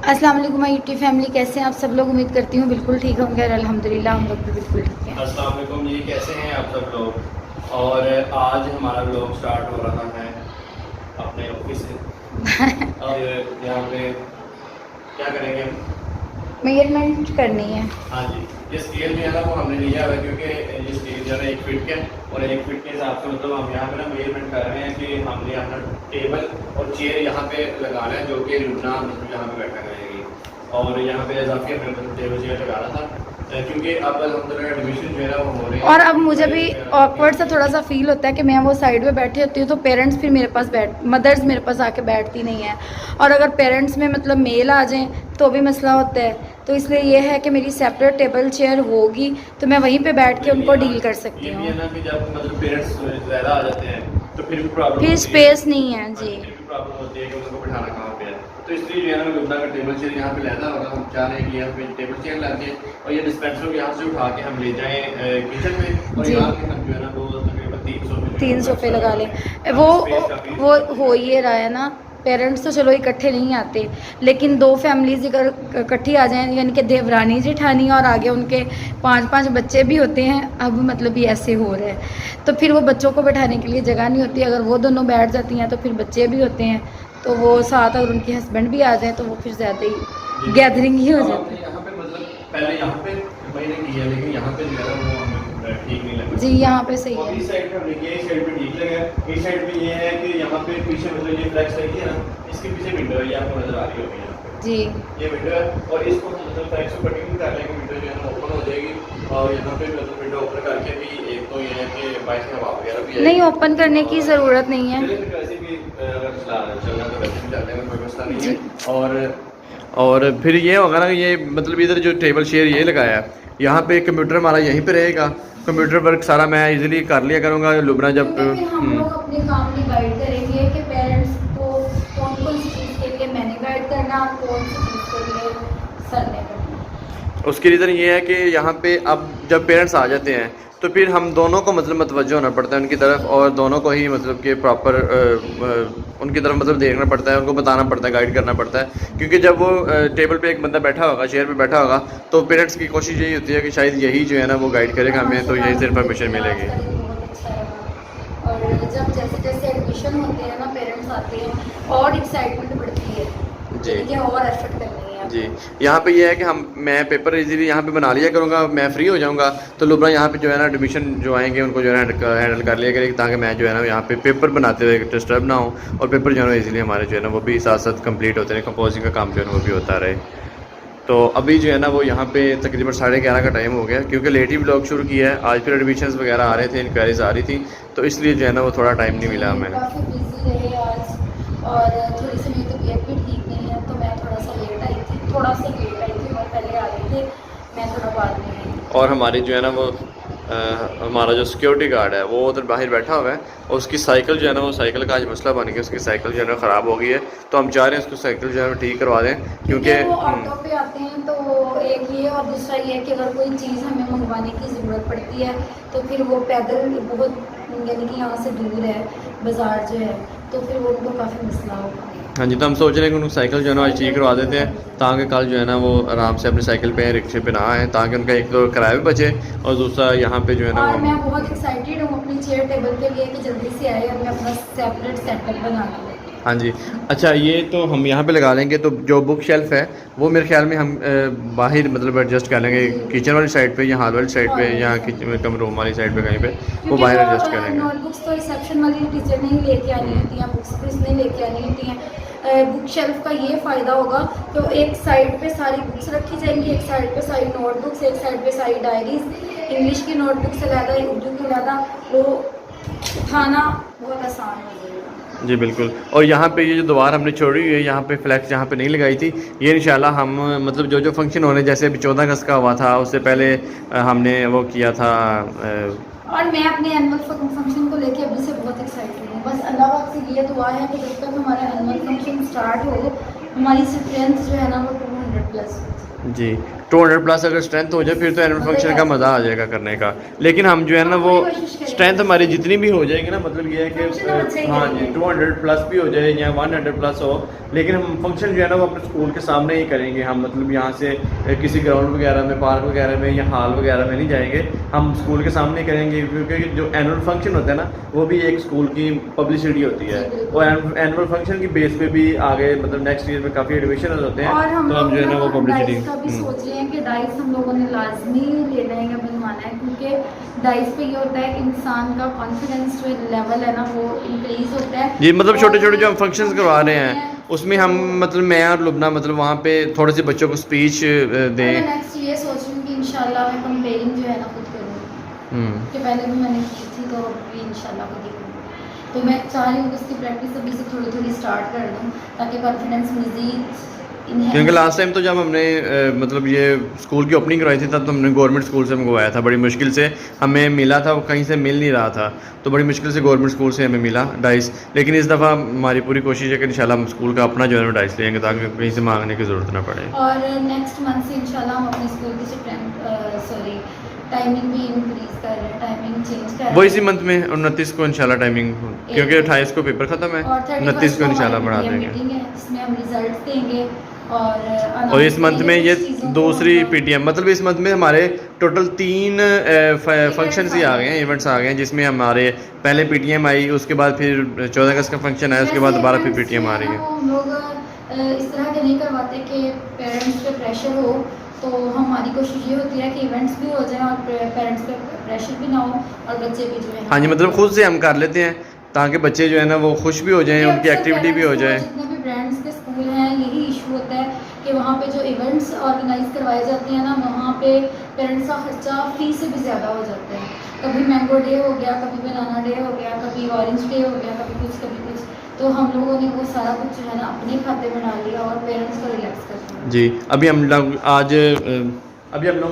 अस्सलाम वालेकुम my YouTube family, कैसे हैं आप सब लोग। उम्मीद करती हूँ बिल्कुल ठीक होंगे और अल्हम्दुलिल्लाह हम लोग भी बिल्कुल ठीक हैं। अस्सलाम वालेकुम जी, कैसे हैं आप सब लोग। और आज हमारा व्लॉग स्टार्ट हो रहा है अपने ऑफिस से। और यहाँ पे क्या करेंगे हम? मेजरमेंट करनी है। हाँ जी, ये स्केल जो है ना वो हमने लिया हुआ है, क्योंकि ये स्केल जो है ना 1 फीट के और 1 फीट के हिसाब से मतलब हम यहाँ पे ना मेजरमेंट कर रहे हैं कि हमने अपना टेबल और चेयर यहाँ पे लगाना है, जो कि लुबना मतलब यहाँ पे बैठा करेगी। और यहाँ पे इजाफी हमने मतलब टेबल चेयर लगाना था, क्योंकि अब अल्हम्दुलिल्लाह एडमिशन जो है ना वो हो रहे हैं। और अब मुझे भी ऑकवर्ड सा थोड़ा सा फील होता है कि मैं वो साइड में बैठी होती हूँ तो पेरेंट्स फिर मेरे पास मदर्स मेरे पास आके बैठती नहीं है। और अगर पेरेंट्स में मतलब मेल आ जाएं तो भी मसला होता है। तो इसलिए ये है कि मेरी सेपरेट टेबल चेयर होगी तो मैं वहीं पे बैठ के उनको डील कर सकती ये हूँ। भी है ना कि जब मतलब पेरेंट्स ज़्यादा आ जाते हैं तो फिर भी प्रॉब्लम फिर होती है। स्पेस नहीं है जी। फिर भी प्रॉब्लम होती है कि उनको बिठाना कहाँ पे है। तो इसलिए जो है ना लुबना का टेबल चेयर यहाँ पे लेना होगा। हम चाह रहे हैं कि यहाँ पे टेबल चेयर ला के और ये डिस्पेंसर को यहाँ से उठा के हम ले जाएँ किचन में, और जी। यहाँ पे हम जो है ना वो तकरीबन 3 सोफे लगा लें। वो हो ये रहा है ना, पेरेंट्स तो चलो इकट्ठे नहीं आते, लेकिन 2 फैमिलीज अगर इकट्ठी आ जाएं, यानी कि देवरानी जेठानी और आगे उनके 5-5 बच्चे भी होते हैं। अब मतलब ये ऐसे हो रहा है तो फिर वो बच्चों को बैठाने के लिए जगह नहीं होती। अगर वो दोनों बैठ जाती हैं तो फिर बच्चे भी होते हैं, तो वो साथ अगर उनके हस्बैंड भी आ जाएं तो वो फिर ज़्यादा ही गैदरिंग ही हो जाती है। यहाँ पे मतलब पहले यहाँ पे मैंने किया, लेकिन यहाँ पे जो है ना वो हमें ठीक नहीं लगा जी यहाँ पे सही और है। इस साइड पे हमने किया, इस साइड पे ठीक लगा। इस साइड पे ये है कि यहाँ पे पीछे मतलब ये फ्लैक्स लगी है ना, इसके पीछे विंडो है, ये आपको नजर आ रही होगी यहाँ पे। जी ये विंडो है और इसको हम मतलब फ्लैक्स को कटिंग कर लेंगे, विंडो जो है ना ओपन हो जाएगी। और यहाँ पे मतलब विंडो ओपन करके भी एक तो ये है कि बाइक से हवा वगैरह भी नहीं, ओपन करने की ज़रूरत नहीं है। वैसे भी अगर चलना तो वैसे भी चलने में कोई व्यवस्था नहीं है। और फिर ये होगा ना कि ये मतलब इधर जो टेबल चेयर ये लगाया है, यहाँ पे कंप्यूटर हमारा यहीं पे रहेगा। कंप्यूटर वर्क सारा मैं इजीली कर लिया करूँगा। लुबना जब हम लोग अपने काम में गाइड करेंगे कि पेरेंट्स को कौन कौन सी चीज़ के लिए मैंने गाइड करना, कौन सी चीज़ के लिए सर ने करना। उसकी रीज़न ये है कि यहाँ पे अब जब पेरेंट्स आ जाते हैं तो फिर हम दोनों को मतलब मतवज्जो होना पड़ता है उनकी तरफ, और दोनों को ही मतलब कि प्रॉपर उनकी तरफ मतलब देखना पड़ता है, उनको बताना पड़ता है, गाइड करना पड़ता है। क्योंकि जब वो टेबल पे एक बंदा बैठा होगा, चेयर पे बैठा होगा, तो पेरेंट्स की कोशिश यही होती है कि शायद यही जो है ना वो गाइड करेगा हमें, तो यही से इन्फॉर्मेशन मिलेगी। बहुत अच्छा रहा। और जब जैसे जैसे एडमिशन होते हैं ना, पेरेंट्स आते हैं और एक्साइटमेंट बढ़ती है जी कि और एफर्ट करनी है जी। यहाँ पे ये है कि मैं पेपर इजीली यहाँ पे बना लिया करूँगा, मैं फ्री हो जाऊँगा तो लुबना यहाँ पे जो है ना एडमिशन जो आएंगे उनको जो है हैंडल कर लिया करेगी, ताकि मैं जो है ना यहाँ पे पेपर बनाते हुए डिस्टर्ब ना हो, और पेपर जो है ना इजीली हमारे जो है ना वो भी साथ साथ कंप्लीट होते रहे, कंपोजिंग का काम जो है ना वो भी होता रहे। तो अभी जो है ना वो यहाँ पे तकरीबन 11:30 का टाइम हो गया, क्योंकि लेट ही व्लॉग शुरू किया है आज। फिर एडमिशन्स वगैरह आ रहे थे, इंक्वायरीज आ रही थी, तो इसलिए जो है ना वो थोड़ा टाइम नहीं मिला हमें। काफ़ी बिजी रहे आज और थोड़ी सी मेरी तबीयत भी ठीक नहीं है, तो मैं थोड़ा सा लेट आई थी, थोड़ा सा लेट आई थी। मैं पहले आ गई थी, मैं थोड़ा बाद में आई। और हमारी जो है ना वो हमारा जो सिक्योरिटी गार्ड है वो उधर बाहर बैठा हुआ है, और उसकी साइकिल जो है ना वो साइकिल का आज मसला बन गया, उसकी साइकिल जो है ना ख़राब हो गई है। तो हम चाह रहे हैं उसको साइकिल जो है ठीक करवा दें, क्योंकि वो ऑटो पे आते हैं। तो एक ये और दूसरा ये कि अगर कोई चीज़ हमें मंगवाने की ज़रूरत पड़ती है तो फिर वो पैदल बहुत, यानी कि यहाँ से दूर है बाज़ार जो है, तो फिर वो उनको काफ़ी मसला होगा। हाँ जी, तो हम सोच रहे हैं कि उनको साइकिल जो है ना आज ठीक करवा देते हैं, ताकि कल जो है ना वो आराम से अपनी साइकिल पे रिक्शे पे ना आए, ताकि उनका एक तो किराया भी बचे और दूसरा यहाँ पे जो है ना और मैं बहुत एक्साइटेड हूँ अपनी चेयर टेबल के लिए कि जल्दी से आए, हमें अपना सेपरेट सेटअप बना के। हाँ जी। अच्छा, ये तो हम यहाँ पे लगा लेंगे, तो जो बुक शेल्फ है वो मेरे ख्याल में हम बाहर मतलब एडजस्ट कर लेंगे, किचन वाली साइड पे या हॉल वाली साइड पे या किचन कम रूम वाली साइड पे कहीं पे, वो बाहर एडजस्ट कर लेंगे। नोटबुक्स तो रिसेप्शन वाली टीचर ने ही लेके आनी होती हैं, बुक्स तो इसने लेके आनी होती हैं। बुक शेल्फ का ये फ़ायदा होगा कि एक साइड पे सारी बुक्स रखी जाएंगी, एक साइड पे सारी नोटबुक्स, एक साइड पे सारी डायरीज, इंग्लिश की नोटबुक से ज़्यादा उर्दू की ज़्यादा, वो उठाना बहुत आसान हो जाएगा। जी बिल्कुल। और यहाँ पे ये जो दीवार हमने छोड़ी हुई है, यहाँ पे फ्लैक्स यहाँ पे नहीं लगाई थी, ये इंशाल्लाह हम मतलब जो जो फंक्शन होने, जैसे अभी 14 अगस्त का हुआ था, उससे पहले हमने वो किया था। और मैं अपने एनुअल फंक्शन को लेके अभी से बहुत एक्साइटेड हूँ। बस अल्लाह पाक से ये दुआ है कि जब तक हमारा एनुअल फंक्शन स्टार्ट हो, हमारी स्ट्रेंथ जो है ना वो 200+ जी 200 प्लस अगर स्ट्रेंथ हो जाए फिर तो एनुअल फंक्शन का मज़ा आ जाएगा करने का। लेकिन हम जो है ना वो स्ट्रेंथ हमारी जितनी भी हो जाएगी ना, मतलब ये है कि हाँ जी 200 प्लस भी हो जाए या 100 प्लस हो, लेकिन हम फंक्शन जो है ना वो अपने स्कूल के सामने ही करेंगे। हम मतलब यहाँ से किसी ग्राउंड वगैरह में, पार्क वगैरह में या हॉल वगैरह में नहीं जाएंगे, हम स्कूल के सामने ही करेंगे। क्योंकि जो एनुअल फंक्शन होता है ना वो भी एक स्कूल की पब्लिसिटी होती है, और एनुअल फंक्शन की बेस पे भी आगे मतलब नेक्स्ट ईयर में काफ़ी एडमिशन होते हैं, तो हम जो है ना वो पब्लिसिटी सोच रहे हैं कि डाइस हम लोगों ने लाजमी लेना है या बनवाना है, क्योंकि डाइस पे ये होता है कि इंसान का कॉन्फिडेंस जो लेवल है ना वो इंक्रीज होता है जी। मतलब छोटे छोटे जो हम फंक्शंस करवा रहे हैं उसमें हम मतलब मैं और लुबना मतलब वहाँ पे थोड़े से बच्चों को स्पीच दें। नेक्स्ट ये सोच रही हूँ कि इंशाल्लाह मैं कंपेयरिंग जो है ना खुद करूँगी, कि पहले भी मैंने की थी तो अभी इंशाल्लाह खुद ही करूँगी। तो मैं चाह रही हूँ कि उसकी प्रैक्टिस अभी से थोड़ी थोड़ी स्टार्ट कर दूँ ताकि कॉन्फिडेंस मज़ीद। क्योंकि लास्ट टाइम तो जब हमने मतलब ये स्कूल की ओपनिंग करवाई थी तब तो हमने गवर्नमेंट स्कूल से मंगवाया था, बड़ी मुश्किल से हमें मिला था, वो कहीं से मिल नहीं रहा था, तो बड़ी मुश्किल से गवर्नमेंट स्कूल से हमें मिला डाइस। लेकिन इस दफ़ा हमारी पूरी कोशिश है कि इंशाल्लाह हम स्कूल का अपना जो है डाइस लेंगे ताकि कहीं से मांगने की ज़रूरत ना पड़े। और नेक्स्ट मंथ से इंशाल्लाह हम अपने स्कूल की टाइमिंग भी इंक्रीज कर रहे हैं, टाइमिंग चेंज कर रहे हैं। वो इसी मंथ में 29 को इंशाल्लाह टाइमिंग, क्योंकि 28 को पेपर ख़त्म है, 29 को इंशाल्लाह बढ़ा देंगे। जिसमें हम रिजल्ट देंगे और इस मंथ में ये दूसरी पीटीएम, मतलब इस मंथ में हमारे टोटल 3 फंक्शंस ही आ गए हैं, इवेंट्स आ गए हैं, जिसमें हमारे पहले पीटीएम आई, उसके बाद फिर 14 अगस्त का फंक्शन आया, उसके बाद दोबारा फिर पीटीएम आ रही है। हम लोग इस तरह के नहीं करवाते कि पेरेंट्स पे प्रेशर हो, तो हमारी कोशिश ये होती है कि इवेंट्स भी हो जाएं और पेरेंट्स पे प्रेशर भी ना हो और बच्चे भी जो है हाँ जी, मतलब खुद से हम कर लेते हैं ताकि बच्चे जो है ना वो खुश भी हो जाएं, उनकी एक्टिविटी भी हो जाए। जितने भी ब्रांड्स के स्कूल हैं यही इशू होता है कि वहाँ पे जो इवेंट्स ऑर्गेनाइज करवाए जाते हैं ना, वहाँ पे पेरेंट्स का खर्चा फी से भी ज़्यादा हो जाता है। कभी मैंगो डे हो गया, कभी बनाना डे हो गया, कभी ऑरेंज डे हो गया, कभी कुछ। तो हम लोगों ने वो सारा कुछ जो है ना अपने खाते में डाल लिया और पेरेंट्स को रिलैक्स कर दिया। जी, अभी हम लोग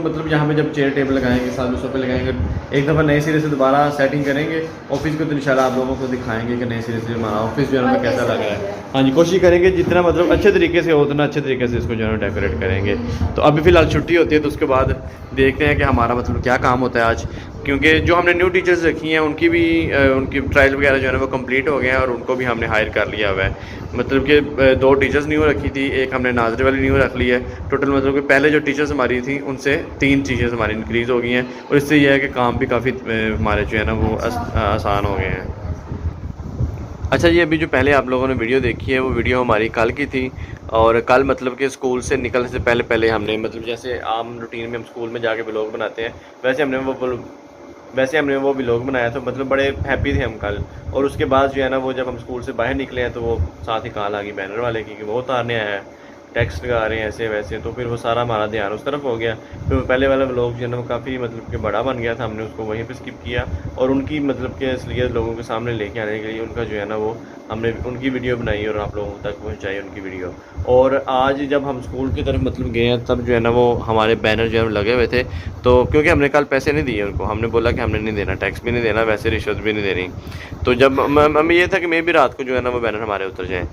मतलब यहाँ पे जब चेयर टेबल लगाएंगे, साथ में सोफे लगाएंगे, एक दफ़ा नए सिरे से दोबारा सेटिंग करेंगे ऑफिस को, तो इंशाल्लाह आप लोगों को दिखाएंगे कि नए सिरे से हमारा ऑफिस जो है ना कैसा लग रहा है। हाँ जी, कोशिश करेंगे जितना मतलब अच्छे तरीके से हो उतना अच्छे तरीके से इसको जो है डेकोरेट करेंगे। तो अभी फ़िलहाल छुट्टी होती है, तो उसके बाद देखते हैं कि हमारा मतलब क्या काम होता है आज, क्योंकि जो हमने न्यू टीचर्स रखी हैं उनकी भी उनकी ट्रायल वगैरह जो है ना वो कंप्लीट हो गए हैं और उनको भी हमने हायर कर लिया हुआ है। मतलब कि 2 टीचर्स न्यू रखी थी, एक हमने नाजरे वाली न्यू रख ली है। टोटल मतलब कि पहले जो टीचर्स हमारी थी उनसे 3 टीचर्स हमारी इंक्रीज़ हो गई हैं, और इससे यह है कि काम भी काफ़ी हमारे जो है ना वो आसान हो गए हैं। अच्छा, ये अभी जो पहले आप लोगों ने वीडियो देखी है वो वीडियो हमारी कल की थी, और कल मतलब कि स्कूल से निकलने से पहले हमने मतलब जैसे आम रूटीन में हम स्कूल में जाके व्लॉग बनाते हैं वैसे हमने वो व्लॉग बनाया, तो मतलब बड़े हैप्पी थे हम कल। और उसके बाद जो है ना वो जब हम स्कूल से बाहर निकले हैं तो वो साथ ही कॉल आ गई बैनर वाले की कि वो उतारने आया है, टेक्स्ट लगा रहे हैं ऐसे वैसे, तो फिर वो सारा हमारा ध्यान उस तरफ हो गया। फिर पहले वाला व्लॉग जो है ना वो काफ़ी मतलब कि बड़ा बन गया था, हमने उसको वहीं पे स्किप किया, और उनकी मतलब कि असलियत लोगों के सामने लेके आने के लिए उनका जो है ना वो हमने उनकी वीडियो बनाई और आप लोगों तक पहुंचाई उनकी वीडियो। और आज जब हम स्कूल की तरफ मतलब गए हैं तब जो है ना वो हमारे बैनर जो है लगे हुए थे, तो क्योंकि हमने कल पैसे नहीं दिए उनको, हमने बोला कि हमने नहीं देना, टैक्स भी नहीं देना, वैसे रिश्वत भी नहीं देनी। तो जब हमें ये था कि मैं भी रात को जो है ना वो बैनर हमारे उतर जाएँ,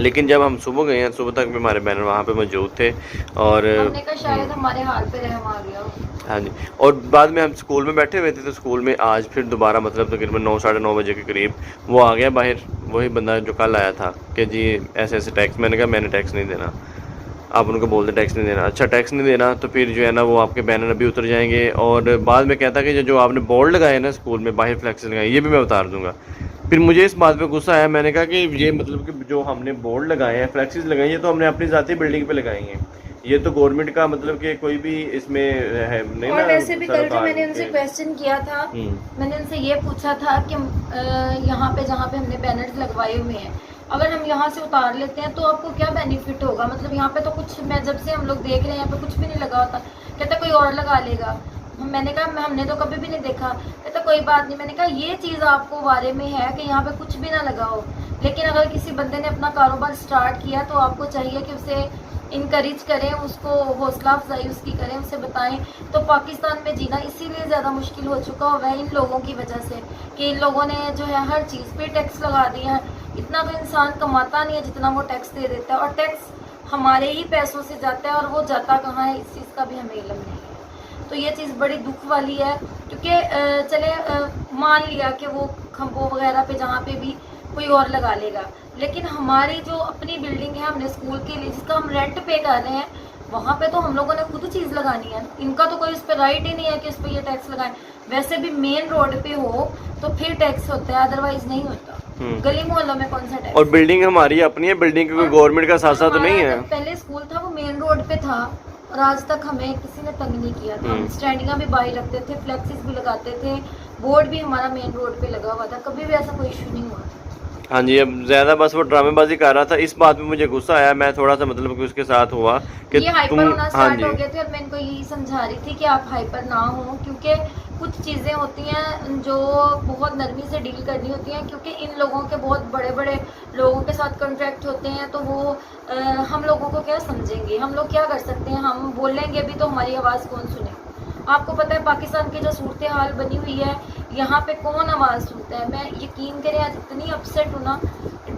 लेकिन जब हम सुबह गए हैं सुबह तक भी हमारे बैनर वहाँ पे मौजूद थे, और हमने कहा शायद हमारे हाल पे रहम आ गया। हाँ जी, और बाद में हम स्कूल में बैठे हुए थे, तो स्कूल में आज फिर दोबारा मतलब तकरीबन 9 साढ़े 9 बजे के करीब वो आ गया बाहर, वही बंदा जो कल आया था कि जी ऐसे ऐसे टैक्स। मैंने कहा मैंने टैक्स नहीं देना, आप उनको बोल दें टैक्स नहीं देना। अच्छा, टैक्स नहीं देना तो फिर जो है ना वो आपके बैनर अभी उतर जाएंगे। और बाद में कहता कि जो आपने बोर्ड लगाए ना स्कूल में बाहर फ्लैक्स लगाए ये भी मैं उतार दूँगा। फिर मुझे इस बात पे गुस्सा आया, मैंने कहा कि ये मतलब कि जो हमने बोर्ड लगाए हैं, फ्लैक्सीज लगाई हैं, तो हमने अपनी ज़ाती बिल्डिंग पे लगाई हैं, ये तो गवर्नमेंट का मतलब कि कोई भी इसमें है नहीं। और वैसे भी कल जो मैंने उनसे क्वेश्चन किया था, मैंने उनसे ये पूछा था कि यहाँ पे जहाँ पे हमने बैनर्स लगवाए हुए हैं अगर हम यहाँ से उतार लेते हैं तो आपको क्या बेनिफिट होगा, मतलब यहाँ पे तो कुछ, मैं जब से हम लोग देख रहे हैं यहाँ पे कुछ भी नहीं लगा होता। कहता कोई और लगा लेगा। मैंने कहा हमने तो कभी भी नहीं देखा। कहता कोई बात नहीं। मैंने कहा ये चीज़ आपको बारे में है कि यहाँ पे कुछ भी ना लगा हो, लेकिन अगर किसी बंदे ने अपना कारोबार स्टार्ट किया तो आपको चाहिए कि उसे इनकरेज करें, उसको हौसला अफजाई उसकी करें, उसे बताएं। तो पाकिस्तान में जीना इसीलिए ज़्यादा मुश्किल हो चुका हुआ है इन लोगों की वजह से कि इन लोगों ने जो है हर चीज़ पे टैक्स लगा दिया है। इतना तो इंसान कमाता नहीं है जितना वो टैक्स दे देता है, और टैक्स हमारे ही पैसों से जाता है और वो जाता कहाँ है इस चीज़ का भी हमें इल्म नहीं है। तो ये चीज़ बड़ी दुख वाली है, क्योंकि चले मान लिया कि वो खंभों वगैरह पे जहाँ पे भी कोई और लगा लेगा, लेकिन हमारी जो अपनी बिल्डिंग है हमने स्कूल के लिए जिसका हम रेंट पे कर रहे हैं, वहाँ पे तो हम लोगों ने खुद चीज़ लगानी है। इनका तो कोई उस पर राइट ही नहीं है कि उस पर ये टैक्स लगाएं। वैसे भी मेन रोड पे हो तो फिर टैक्स होता है, अदरवाइज नहीं होता। गली मोहल्लों में कौन सा टैक्स? और बिल्डिंग हमारी अपनी है, बिल्डिंग कोई गवर्नमेंट का साथ तो नहीं है। पहले स्कूल था वो मेन रोड पे था और आज तक हमें किसी ने तंग नहीं किया था। हम स्टैंडिंगा भी बाहर रखते थे, फ्लेक्सिस भी लगाते थे, बोर्ड भी हमारा मेन रोड पे लगा हुआ था, कभी भी ऐसा कोई इशू नहीं हुआ। हाँ जी, अब ज़्यादा बस वो ड्रामेबाजी कर रहा था, इस बात में मुझे गुस्सा आया। मैं थोड़ा सा मतलब कि उसके साथ हुआ कि ये हाइपर तुम होना स्टार्ट हो गए थे और मैं इनको यही समझा रही थी कि आप हाइपर ना हो, क्योंकि कुछ चीज़ें होती हैं जो बहुत नरमी से डील करनी होती हैं, क्योंकि इन लोगों के बहुत बड़े बड़े लोगों के साथ कॉन्ट्रैक्ट होते हैं। तो वो हम लोगों को क्या समझेंगे, हम लोग क्या कर सकते हैं, हम बोलेंगे भी तो हमारी आवाज़ कौन सुने। आपको पता है पाकिस्तान की जो सूरत हाल बनी हुई है, यहाँ पे कौन आवाज़ सुनता है। मैं यकीन करें आज इतनी अपसेट हूँ ना,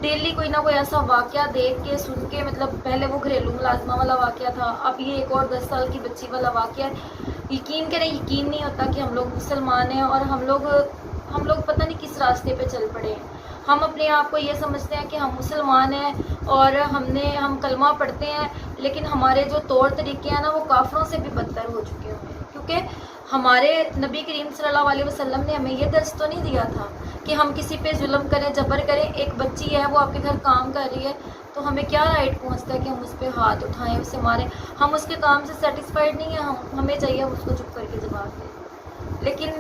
डेली कोई ना कोई ऐसा वाक़या देख के सुन के, मतलब पहले वो घरेलू मुलाजमा वाला वाक़या था, अब ये एक और 10 साल की बच्ची वाला वाक़या है। यकीन करें, यकीन नहीं होता कि हम लोग मुसलमान हैं और हम लोग पता नहीं किस रास्ते पे चल पड़े हैं। हम अपने आप को ये समझते हैं कि हम मुसलमान हैं और हम कलमा पढ़ते हैं, लेकिन हमारे जो तौर तरीके हैं ना वो काफिरों से भी बदतर हो चुके हुए हैं। क्योंकि हमारे नबी करीम सल्लल्लाहु अलैहि वसल्लम ने हमें ये दर्ज तो नहीं दिया था कि हम किसी पे जुल्म करें, जबर करें। एक बच्ची है वो आपके घर काम कर रही है तो हमें क्या राइट पहुंचता है कि हम उस पर हाथ उठाएं, उसे मारें। हम उसके काम से सेटिस्फाइड नहीं है, हमें चाहिए हम उसको चुप करके जवाब दें। लेकिन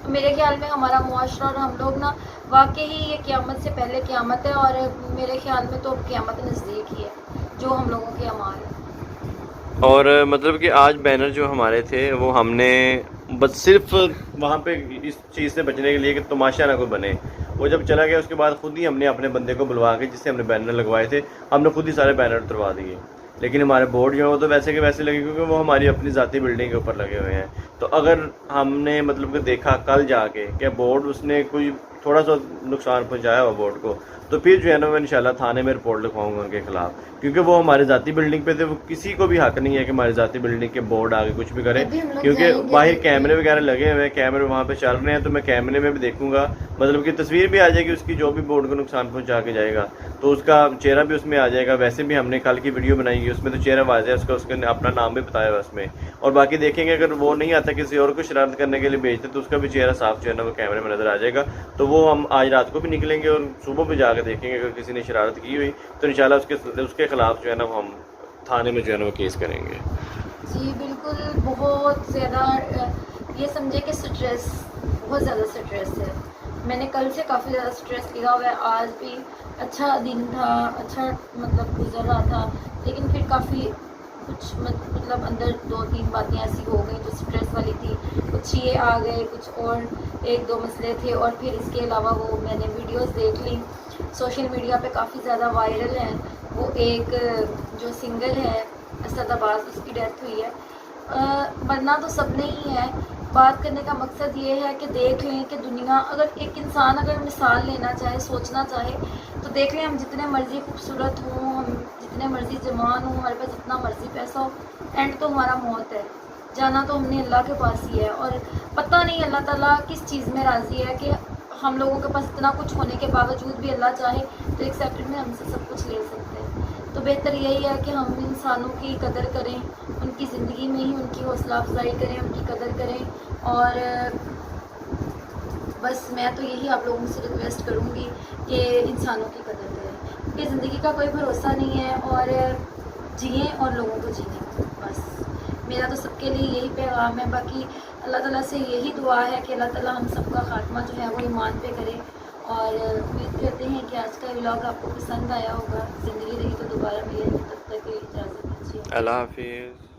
मेरे ख्याल में हमारा मुआशरा और हम लोग ना वाकई ही ये क़यामत से पहले क़यामत है, और मेरे ख्याल में तो क़यामत नज़दीक ही है जो हम लोगों के अमाल है। और मतलब कि आज बैनर जो हमारे थे वो हमने बस सिर्फ वहाँ पे इस चीज़ से बचने के लिए कि तमाशा ना कोई बने, वो जब चला गया उसके बाद खुद ही हमने अपने बंदे को बुलवा के जिससे हमने बैनर लगवाए थे, हमने खुद ही सारे बैनर उतरवा दिए। लेकिन हमारे बोर्ड जो है वो तो वैसे के वैसे लगे, क्योंकि वो हमारी अपनी ज़ाती बिल्डिंग के ऊपर लगे हुए हैं। तो अगर हमने मतलब कि देखा कल जाके कि बोर्ड उसने कोई थोड़ा सा नुकसान पहुंचाया हो बोर्ड को, तो फिर जो है ना मैं इंशाल्लाह थाने में रिपोर्ट लिखवाऊंगा उनके खिलाफ, क्योंकि वो हमारे ज़ाती बिल्डिंग पे थे। वो किसी को भी हक नहीं है कि हमारी ज़ाती बिल्डिंग के बोर्ड आगे कुछ भी करे, क्योंकि बाहर कैमरे वगैरह लगे हुए हैं, कैमरे वहाँ पे चल रहे हैं। तो मैं कैमरे में भी देखूंगा, मतलब कि तस्वीर भी आ जाएगी उसकी, जो भी बोर्ड को नुकसान पहुँचा के जाएगा तो उसका चेहरा भी उसमें आ जाएगा। वैसे भी हमने कल की वीडियो बनाई उसमें तो चेहरा वाज़ेह है उसका, उसने अपना नाम भी बताया हुआ उसमें। और बाकी देखेंगे अगर वो नहीं आता किसी और को शरारत करने के लिए भेजते तो उसका भी चेहरा साफ जो है ना वो कैमरे में नज़र आ जाएगा। तो वो हम आज रात को भी निकलेंगे और सुबह भी जाकर देखेंगे अगर किसी ने शरारत की हुई तो इंशाल्लाह उसके खिलाफ जो है ना हम थाने में जो है ना वो केस करेंगे। जी बिल्कुल, बहुत ज़्यादा ये समझे कि स्ट्रेस, बहुत ज़्यादा स्ट्रेस है। मैंने कल से काफ़ी ज़्यादा स्ट्रेस लिया हुआ है। आज भी अच्छा दिन था, अच्छा मतलब गुजर रहा था, लेकिन फिर काफ़ी कुछ मतलब अंदर 2-3 बातें ऐसी हो गई जो स्ट्रेस वाली थी। कुछ ये आ गए, कुछ और 1-2 मसले थे, और फिर इसके अलावा वो मैंने वीडियोस देख ली सोशल मीडिया पे, काफ़ी ज़्यादा वायरल है। वो एक जो सिंगर है असद अब्बास, उसकी डेथ हुई है। मरना तो सबने ही है। बात करने का मकसद ये है कि देख लें कि दुनिया, अगर एक इंसान अगर मिसाल लेना चाहे, सोचना चाहे, तो देख लें हम जितने मर्ज़ी खूबसूरत हों, हम जितने मर्ज़ी जवान हों, हमारे पास जितना मर्ज़ी पैसा हो, एंड तो हमारा मौत है। जाना तो हमने अल्लाह के पास ही है, और पता नहीं अल्लाह ताला किस चीज़ में राज़ी है कि हम लोगों के पास इतना कुछ होने के बावजूद भी अल्लाह चाहे तो एक सेकंड में हमसे सब कुछ ले सकते हैं। तो बेहतर यही है कि हम इंसानों की कदर करें, उनकी ज़िंदगी में ही उनकी हौसला अफजाई करें, उनकी कदर करें। और बस मैं तो यही आप लोगों से रिक्वेस्ट करूँगी कि इंसानों की कदर करें, क्योंकि ज़िंदगी का कोई भरोसा नहीं है, और जिएँ और लोगों को जीने। बस मेरा तो सबके लिए यही पैगाम है। बाकी अल्लाह ताला से यही दुआ है कि अल्लाह ताला हम सबका खात्मा जो है वो ईमान पे करे। और उम्मीद करते हैं कि आज का व्लॉग आपको पसंद आया होगा। ज़िंदगी रही तो दोबारा मिलेंगे, तब तक के लिए इजाज़त दीजिए। अल्लाह हाफिज़।